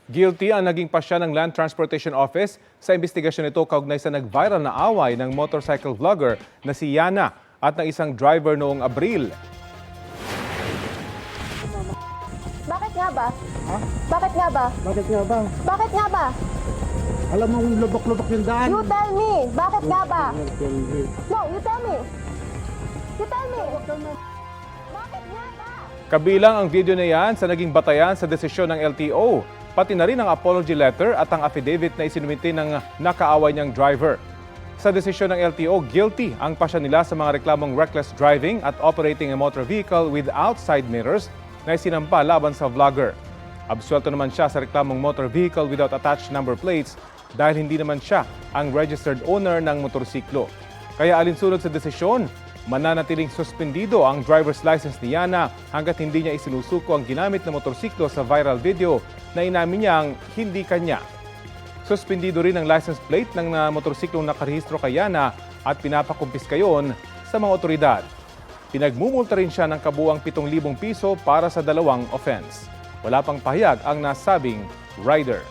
Guilty ang naging pasya ng Land Transportation Office sa investigasyon nito kaugnay sa nag-viral na away ng motorcycle vlogger na si Yana at ng isang driver noong Abril. Bakit nga ba? Ha? Bakit nga ba? Bakit nga ba? Bakit nga ba? Alam mo, lubak-lubak yung daan. You tell me. Bakit nga ba? No, you tell me. You tell me. Bakit nga ba? Kabilang ang video na yan sa naging batayan sa desisyon ng LTO, pati na rin ang apology letter at ang affidavit na isinumite ng nakaaway niyang driver. Sa desisyon ng LTO, guilty ang pasya nila sa mga reklamong reckless driving at operating a motor vehicle without side mirrors na isinampa laban sa vlogger. Absuelto naman siya sa reklamong motor vehicle without attached number plates dahil hindi naman siya ang registered owner ng motorsiklo. Kaya alinsunod sa desisyon, mananatiling suspendido ang driver's license ni Yana hanggat hindi niya isinusuko ang ginamit na motorsiklo sa viral video na inamin niyang hindi kanya. Suspendido rin ang license plate ng motorsiklong nakarehistro kay Yana at pinapakumpiska yon sa mga otoridad. Pinagmumulta rin siya ng kabuang 7,000 piso para sa dalawang offense. Wala pang pahayag ang nasabing rider.